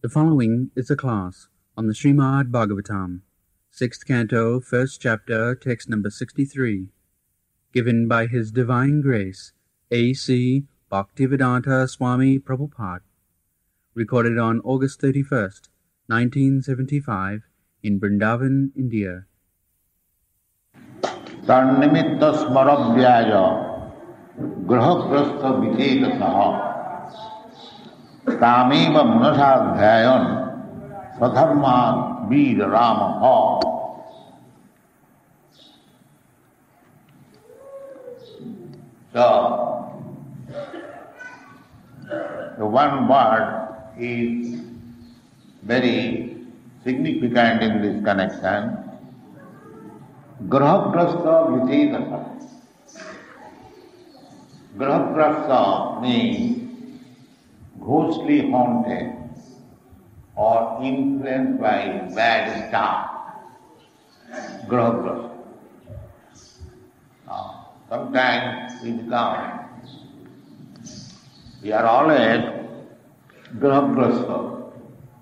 The following is a class on the Srimad Bhagavatam, 6th Canto, 1st Chapter, text number 63, given by His Divine Grace, A.C. Bhaktivedanta Swami Prabhupada, recorded on August 31st, 1975, in Vrindavan, India. Tarnimitta smarabhyaja grahaprastha vichetasaha tameva munasadhyayan sadharma veer ramaha. So, the one word is very significant in this connection. Grahaprastha vichetasaha. Grahaprastha means ghostly haunted or influenced by bad star. Grahaprastha. Sometimes we are always grahaprastha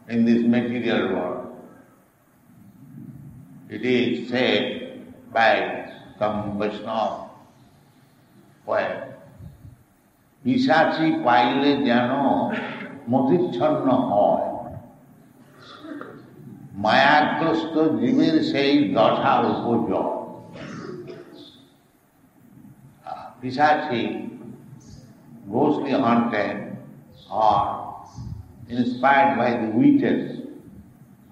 in this material world. It is said by some Vaishnava poet, পিশাচি পাইলে যেন মতিচ্ছন্ন হয়, মায়াগ্রস্ত জীবের সেই দশা উপজয়. পিশাচি, ghostly haunted or inspired by the witches,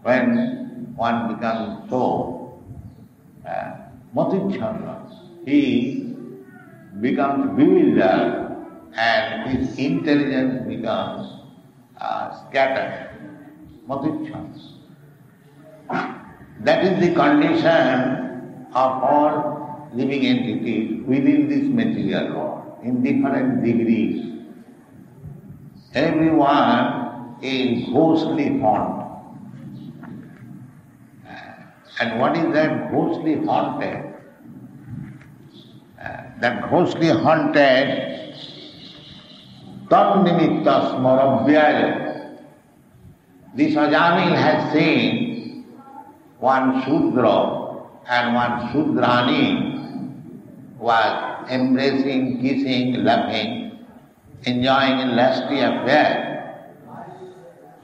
when one becomes so motichhanna, he becomes bewildered and his intelligence becomes scattered. Motichhanna. That is the condition of all living entities within this material world, in different degrees. Everyone is ghostly haunted. And what is that ghostly haunted? That ghostly haunted, tarnimitta smarabhyaja. This Ajamil has seen one Shudra and one Shudrani was embracing, kissing, laughing, enjoying a lusty affair.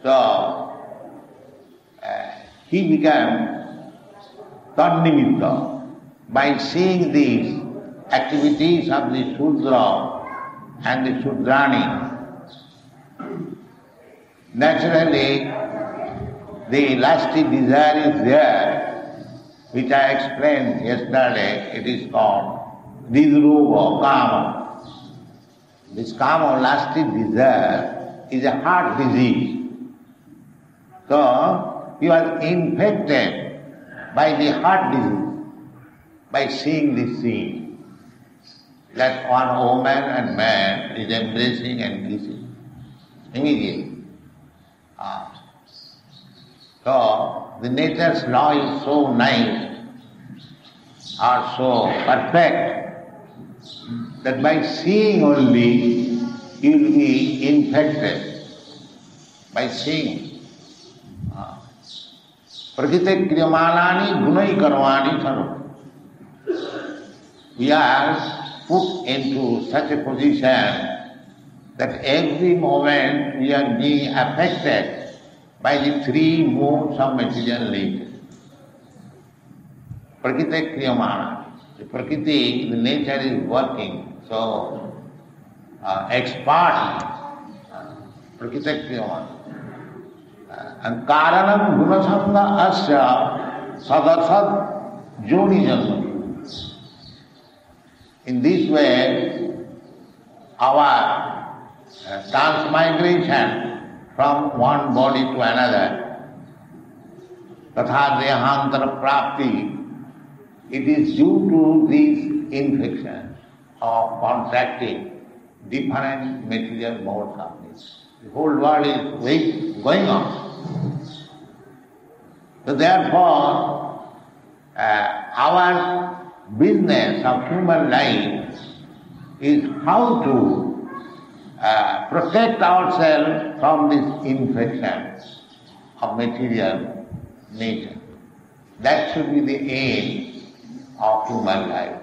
So, he became tarnimitta by seeing these activities of the Shudra and the Shudrani. Naturally, the lusty desire is there, which I explained yesterday. It is called Didruva Kama. This Kama, lusty desire, is a heart disease. So, he was infected by the heart disease, by seeing this scene, that one woman and man is embracing and kissing immediately. So, the nature's law is so nice, or so perfect, that by seeing only you will be infected. By seeing. Prakriti kriyamalani gunai karvani sarva. We are put into such a position that every moment we are being affected by the three modes of material nature. Prakriti kriyamana. The Prakriti, the nature is working so expertly. Prakriti kriyamana. And karanam gunasanga asya sadasad joni janma. In this way, our transmigration from one body to another, tatha dehantara prapti, it is due to these infections of contracting different material modes of this. The whole world is going on. So therefore, our business of human life is how to protect ourselves from this infection. of material nature. That should be the aim of human life.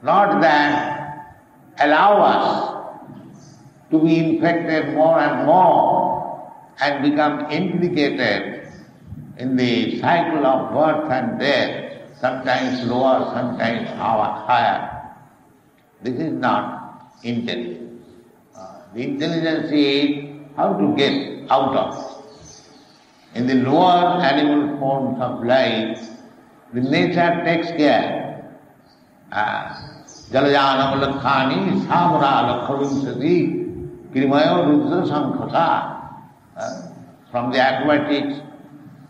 Not that allow us to be infected more and more and become implicated in the cycle of birth and death, sometimes lower, sometimes higher. This is not intelligence. The intelligence is how to get out of it. In the lower animal forms of life, the nature takes care. Jalajanam lakhani samara lakhavinsati krimayo rudra sankhaka. From the aquatics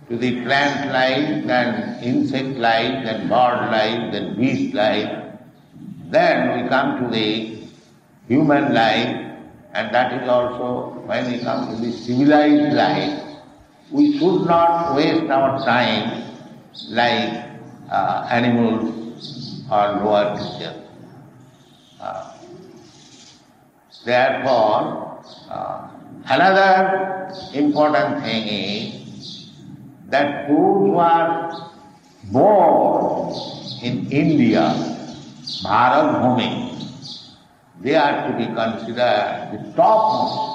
to the plant life, then insect life, then bird life, then beast life. Then we come to the human life, and that is also when we come to the civilized life. We should not waste our time like animals or lower creatures. Therefore, another important thing is that those who are born in India, Bharat Bhumi, they are to be considered the topmost.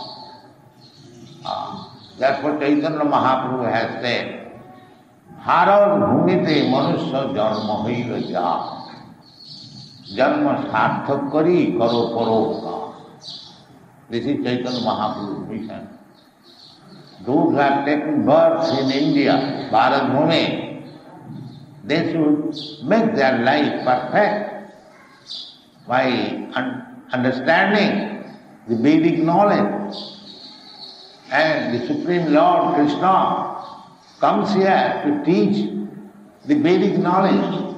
Therefore Chaitanya Mahaprabhu has said, Bharat Bhumite Manusya Janma Hoila Ja, Janma Sarthak Kari Karo Paroka. This is Chaitanya Mahaprabhu's mission. Those who have taken birth in India, Bharat Bhumi, they should make their life perfect by understanding the Vedic knowledge. And the Supreme Lord Krishna comes here to teach the Vedic knowledge.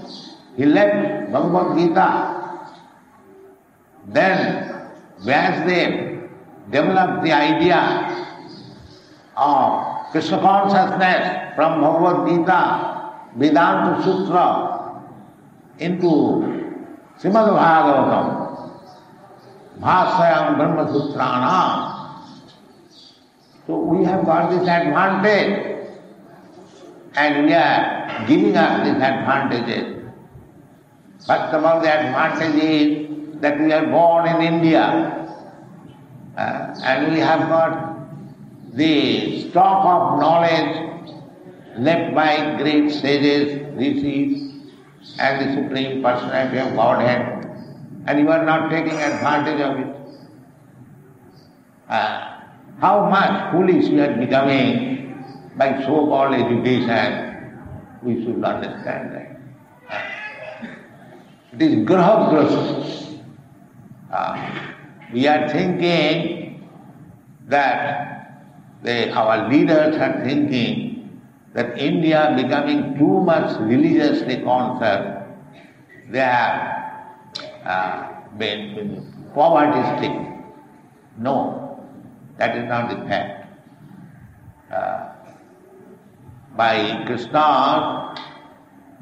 He left Bhagavad Gita. Then Vyasdev developed the idea of Krishna consciousness from Bhagavad Gita, Vedanta Sutra into Srimad Bhagavatam, Bhāṣayam Brahma Sutranam. So we have got this advantage, and we are giving up these advantages. First of all, the advantage is that we are born in India, and we have got the stock of knowledge left by great sages, rishis, and the Supreme Personality of Godhead, and you are not taking advantage of it. How much foolish we are becoming by so-called education, we should understand that. It is graha-grasa. We are thinking that our leaders are thinking that India becoming too much religiously concerned, they have been poverty-stricken. No. That is not the fact. By Krishna's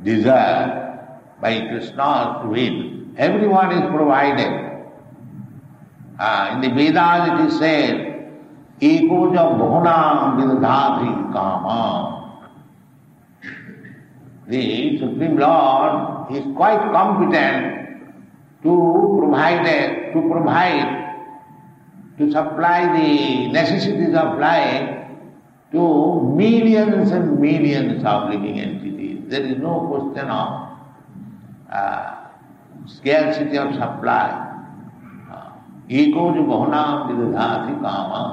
desire, by Krishna's will, everyone is provided. In the Vedas it is said, Eko ja bhunam vidadhati kama. The Supreme Lord is quite competent to provide, to supply the necessities of life to millions and millions of living entities. There is no question of scarcity of supply. Eko ju bhunam vidadhati kama.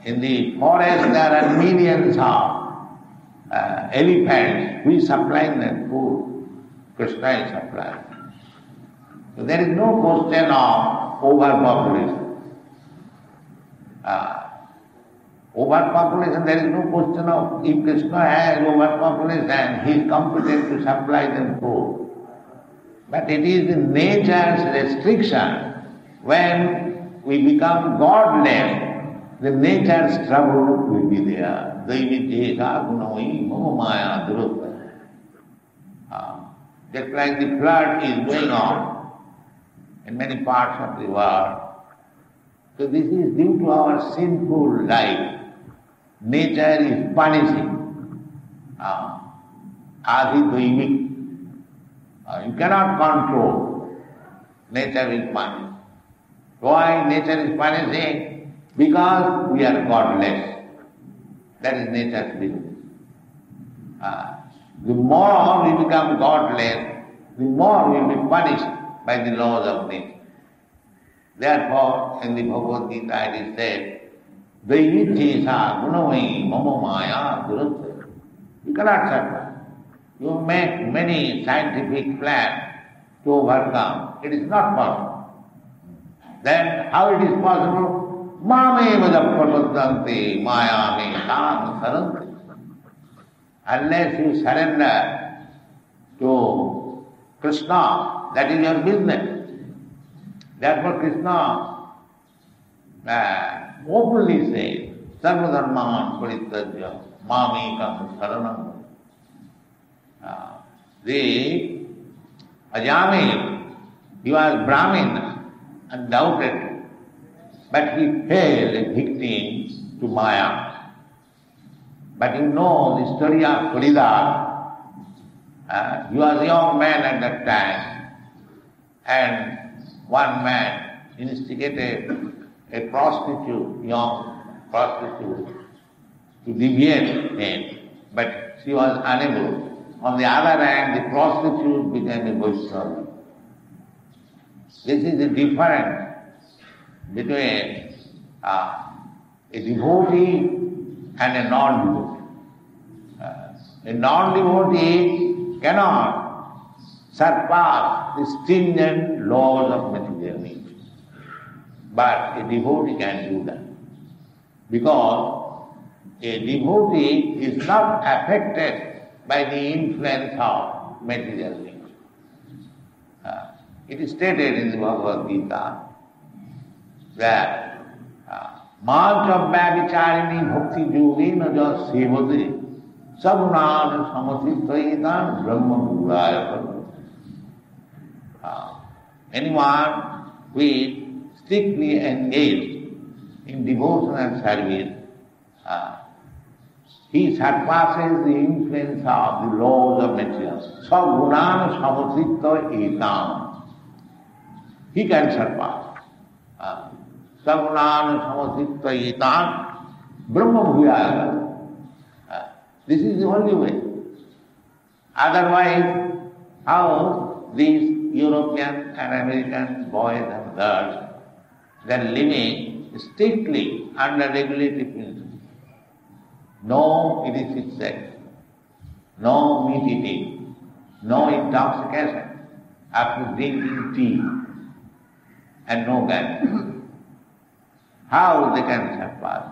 In the forest there are millions of elephants. We supplying them food. Krishna is supplying. So there is no question of overpopulation. Overpopulation, there is no question of if Krishna has overpopulation, he is competent to supply them food. But it is the nature's restriction. When we become godless, the nature's trouble will be there. Just like the flood is going on in many parts of the world. So this is due to our sinful life. nature is punishing. Adi Daivik. You cannot control. Nature will punish. Why nature is punishing? Because we are godless. That is nature's business. The more we become godless, the more we will be punished by the laws of nature. Therefore, in the Bhagavad Gita it is said, Daivitesa gunavai mama maya durutta. You cannot survive. You make many scientific plans to overcome. It is not possible. Then how it is possible? Mame vadaprapadanti maya me tam saranti. Unless you surrender to Krishna, that is your business. Therefore Krishna openly says, Sarvadharman parityajya mamekam saranam. The Ajamil, he was Brahmin, undoubtedly, but he fell a victim to Maya. But you know the story of Haridar. He was a young man at that time, and one man instigated a prostitute, young prostitute, to deviate him, but she was unable. On the other hand, the prostitute became a Vaishnava. This is the difference between a devotee and a non-devotee. A non-devotee cannot surpass the stringent laws of material nature. But a devotee can do that. Because a devotee is not affected by the influence of material nature. It is stated in the Bhagavad Gita that Mantra Bhavicharini Bhakti Yogena Ja Sevade Sagunan Samatitaitan Brahma Guraya. Anyone who is strictly engaged in devotional service, he surpasses the influence of the laws of nature. Sagunan Samatita Etam. He can surpass. Sagunan Samatita Etam Brahma Bhuyaya. This is the only way. Otherwise, how these European and American boys and girls, they are living strictly under regulative principles. No illicit sex, no meat eating, no intoxication after drinking tea, and no gambling. How they can surpass?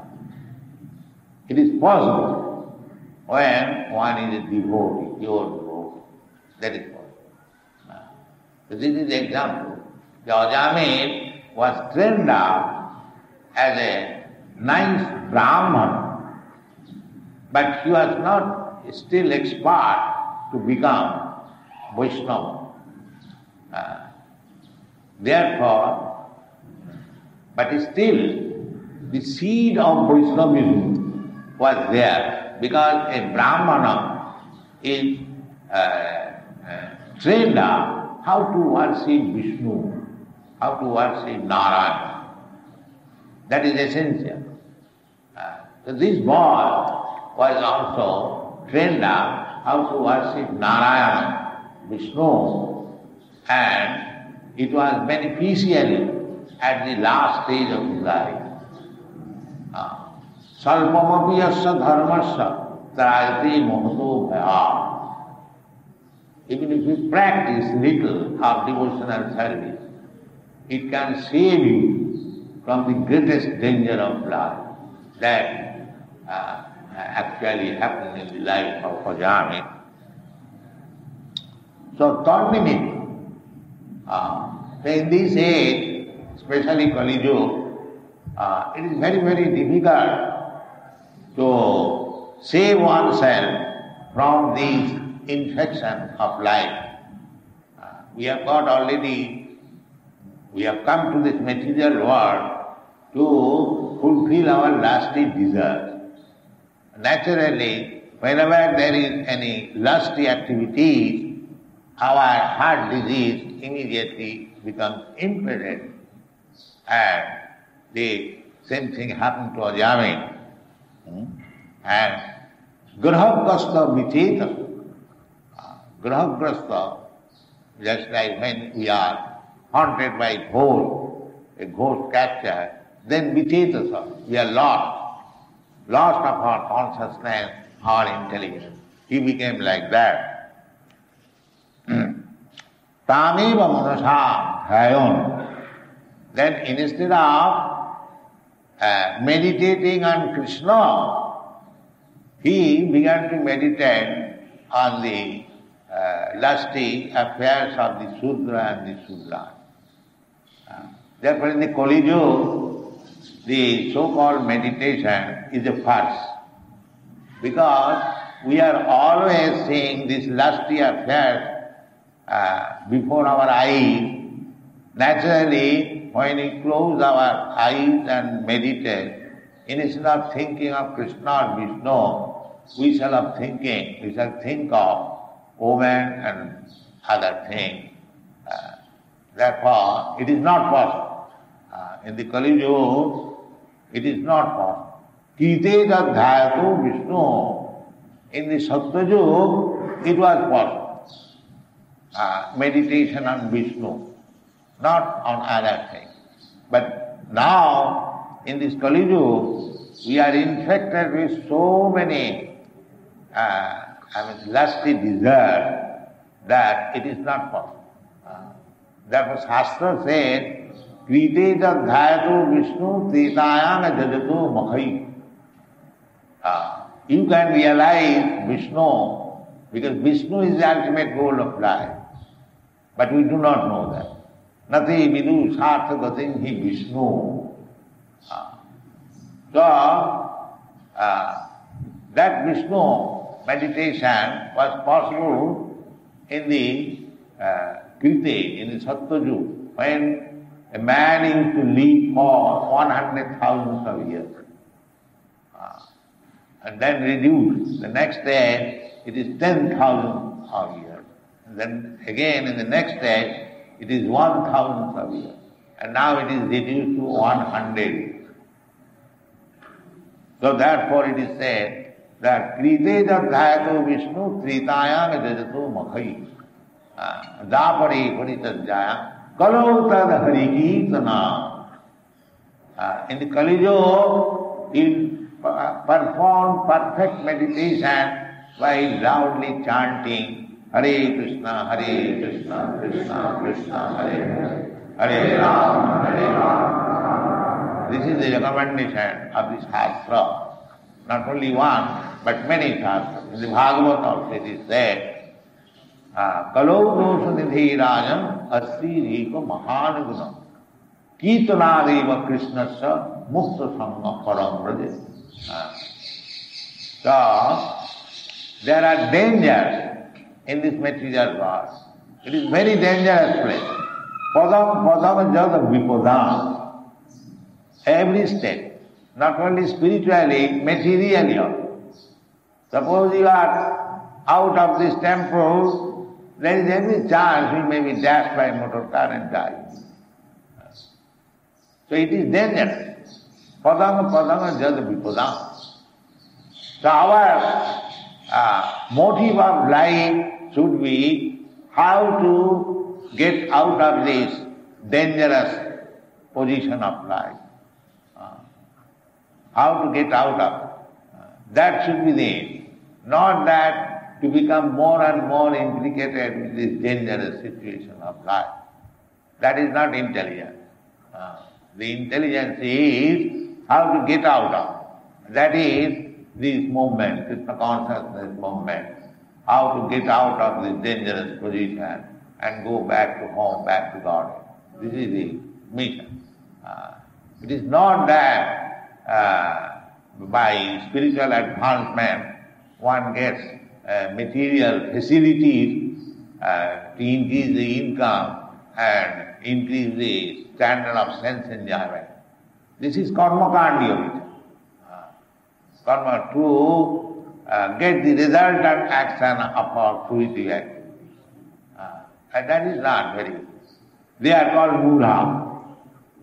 It is possible when one is a devotee, pure devotee. That is possible. So this is the example. The Ajamil was trained up as a nice Brahman, but he was not still expert to become Vaishnava. Therefore, but still the seed of Vaishnavism was there, because a Brahmana is trained up how to worship Vishnu, how to worship Narayana. That is essential. So this boy was also trained up how to worship Narayana, Vishnu, and it was beneficial at the last stage of his life. Salpamapi yasya dharmasya trayate mohato bhaya. Even if you practice little of devotional service, it can save you from the greatest danger of life. That actually happened in the life of Ajamil. So third minute, in this age, especially Kali Yuga, it is very, very difficult to save oneself from these infections of life. We have come to this material world to fulfill our lasting desires. Naturally, whenever there is any lusty activity, our heart disease immediately becomes impeded. And the same thing happened to Ajami. And Grahagasta Vicheta. Grahagasta, just like when we are haunted by a ghost capture, then Vicheta, we are lost of our consciousness, our intelligence. He became like that. Tameva manasa dhayon. Then instead of meditating on Krishna, he began to meditate on the lusty affairs of the Sudra and the Sudra. Therefore in the Kali Yuga, the so-called meditation is a farce, because we are always seeing these lusty affairs before our eyes. Naturally, when we close our eyes and meditate, instead of thinking of Krishna or Vishnu, we shall think of woman and other things. Therefore, it is not possible. In the Kali Yuga, it is not possible. Kite Dhyato Vishnu. In the Satya Yuga, it was possible. Meditation on Vishnu, not on other things. But now, in this Kali Yuga, we are infected with so many lusty desires that it is not possible. Therefore Shastra said, Krite Dhyato Vishnu Tretayana Jajato Makhai. You can realize Vishnu, because Vishnu is the ultimate goal of life. But we do not know that. Nati vidu sartha gatim hi Vishnu. That Vishnu meditation was possible in the Krite, in the Satya Yuga, when a man used to live for 100,000 of years. And then reduced. The next day it is 10,000 of years. And then again in the next day it is 1,000 of years. And now it is reduced to 100. So therefore it is said that Krite Dhyato Vishnu Tretayana Jajato Makhai. Dapari Paritajaya Kalau Tad Harikirtana. In the Kali Yuga, he performed perfect meditation by loudly chanting Hare Krishna, Krishna Krishna, Hare Hare Rama. This is the recommendation of this Shastra. Not only one, but many Shastras. In the Bhagavad also it is said, Kalau dosa nidhi rajam asri riko mahanaguna Kirtanadeva Krishnasya mukta sangha param braje. So, there are dangers in this material world. It is very dangerous place. Padam jada vipodam. Every step, not only spiritually, materially also. Suppose you are out of this temple, there is every chance you may be dashed by a motor car and die. So it is dangerous. Padam jada vipodam. So our motive of life should be how to get out of this dangerous position of life. How to get out of it. That should be the aim. Not that to become more and more implicated with this dangerous situation of life. That is not intelligence. The intelligence is how to get out of. That is this movement, Krishna consciousness movement, how to get out of this dangerous position and go back to home, back to God. This is the mission. It is not that by spiritual advancement one gets material facilities to increase the income and increase the standard of sense enjoyment. This is karma kandi. karma to get the resultant action of our fruitive activity. And that is not very. They are called mudha.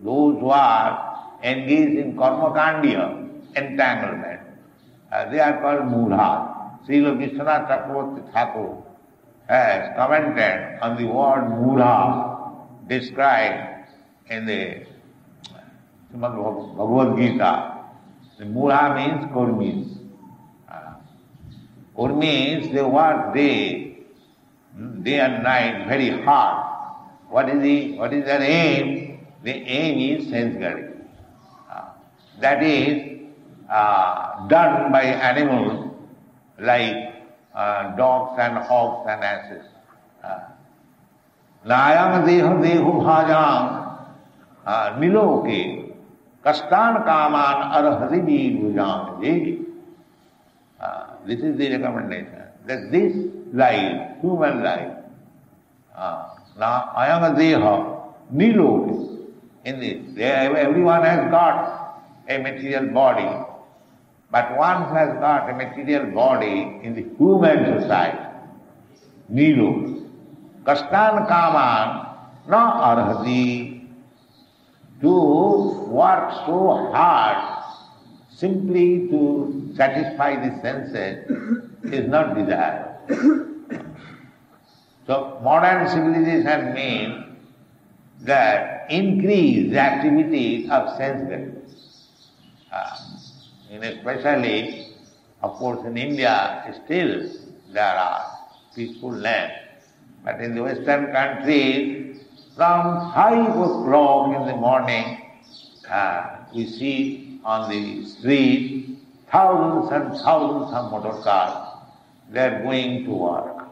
Those who are engaged in karma kandya, entanglement, they are called mudha. Srila Prabhupada Thakur has commented on the word mudha described in the Srimad Bhagavad Gita. The mudha means kurmis. Kurmis, they work day and night very hard. What is their aim? The aim is sense gratification. That is done by animals like dogs and hogs and asses. Nayam deha dehu bhajam niloke kastan kaman arhati bhujam. This is the recommendation. That this life, human life, ayam deha niloke. In this, everyone has got a material body. But one who has got a material body in the human society, Nilo, Kastan Kaman, na arhati, to work so hard simply to satisfy the senses is not desired. So modern civilization means that increase the activities of sense gratification. Especially, of course, in India, still there are peaceful lands. But in the Western countries, from 5 o'clock in the morning, we see on the street thousands and thousands of motor cars. They are going to work.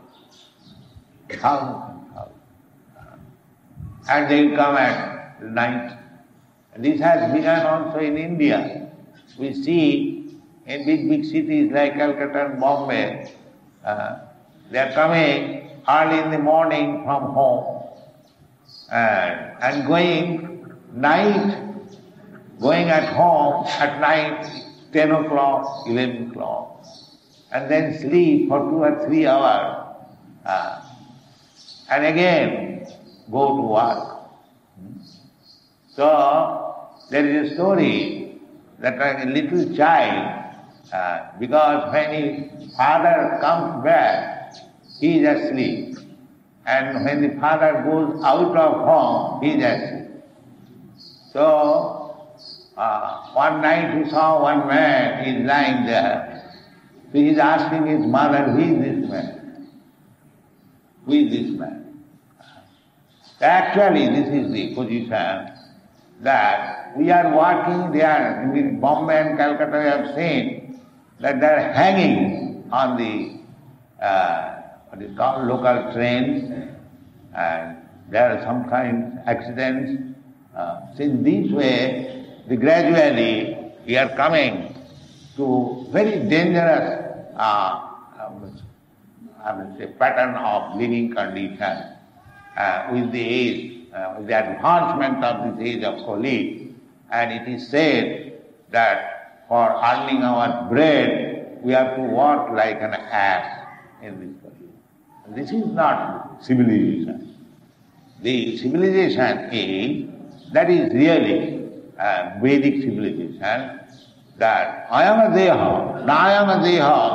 Thousands and thousands. And they will come at night. And this has begun also in India. We see in big cities like Calcutta and Bombay, they are coming early in the morning from home and going at home at night, 10 o'clock, 11 o'clock, and then sleep for 2 or 3 hours, and again go to work. So there is a story that a little child, because when his father comes back, he is asleep. And when the father goes out of home, he is asleep. So, one night he saw one man is lying there. So he is asking his mother, who is this man? Who is this man? Actually, this is the position that we are walking there in Bombay and Calcutta. We have seen that they are hanging on the what is called local trains, and there are some kind of accidents. So in this way, gradually we are coming to very dangerous pattern of living condition with the age, with the advancement of this age of Kali. And it is said that for earning our bread, we have to work like an ass in this country. This is not civilization. The civilization that is really Vedic civilization, that ayam deha, nayam deha,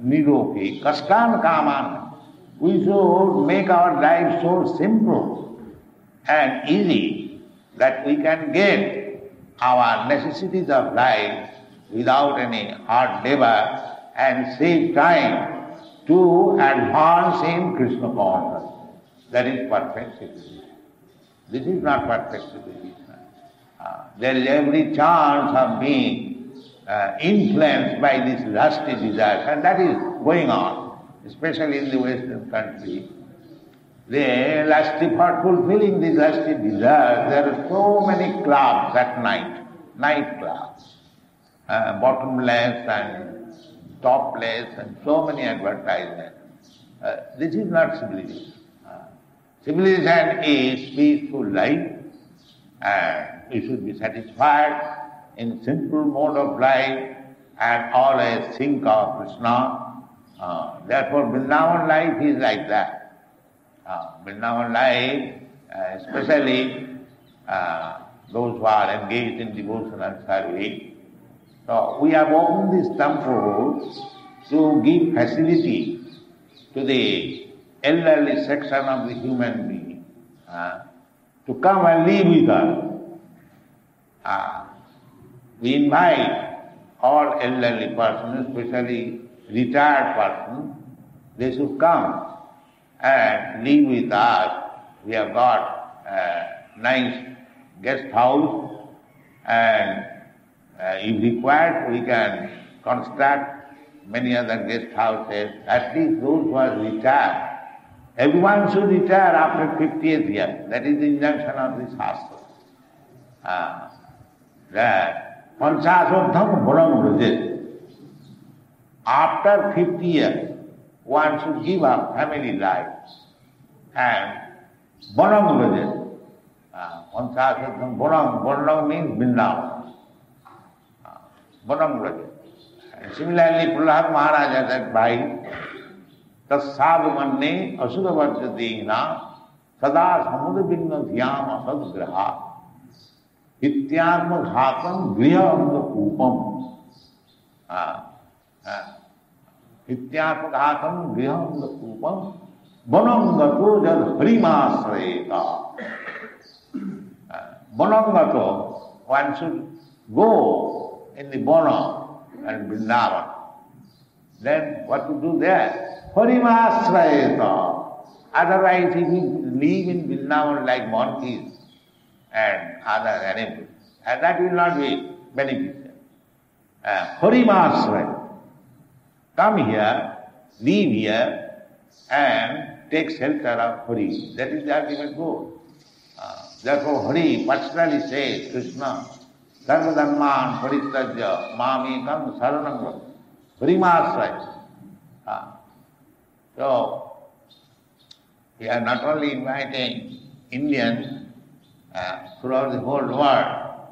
niropi, kastan kaman. We should make our life so simple and easy that we can get our necessities of life without any hard labor and save time to advance in Krishna consciousness. That is perfect civilization. This is not perfect civilization. There is every chance of being influenced by this lusty desires, and that is going on, especially in the Western country. They lusty for fulfilling these lusty desires. There are so many clubs at night clubs, bottomless and topless, and so many advertisements. This is not civilization. Civilization is peaceful life, and we should be satisfied in simple mode of life and always think of Krishna. Therefore Vrindavan life is like that. Vrindavan life, especially those who are engaged in devotional service. So we have opened this temple to give facility to the elderly section of the human being to come and live with us. We invite all elderly persons, especially retired persons, they should come and live with us. We have got a nice guest house, and if required we can construct many other guest houses, at least those who are retired. Everyone should retire after 50th year. That is the injunction of this Shastra. That Panchasodham Bharam Vrajet. After 50 years, one should give up family life and Bharam Vrajet. Panchasodham Bharam means Vrindavan. Bharam Vrajet. Similarly, Prahlad Maharaj has advised, Tassadu manne asudavajjadena sada samudabinna dhyam asadgraha ityatma ghatam grihanda kupam ityatma ghatam grihanda kupam vanam gato jad harimasrayeta. Vanam gato, one should go in the Vana and Vrindavan. Then what to do there? Harimasrayeta. Otherwise, if we live in Vrindavan like monkeys and other animals, and that will not be beneficial. Harimasrayeta. Come here, live here, and take shelter of Hari. That is the ultimate goal. Therefore, Hari personally says, Krishna, Sarva Dhamman Parityajya Mamekam Saranam Vraja. Harimasrayeta. So, we are not only inviting Indians throughout the whole world,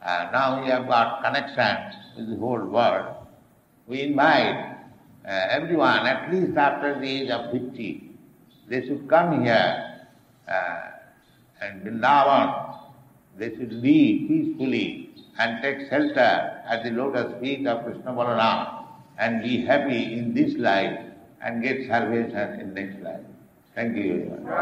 now we have got connection with the whole world. We invite everyone, at least after the age of 50, they should come here and Vrindavan, they should live peacefully and take shelter at the lotus feet of Krishna Balaram and be happy in this life and get salvation in next life. Thank you very much.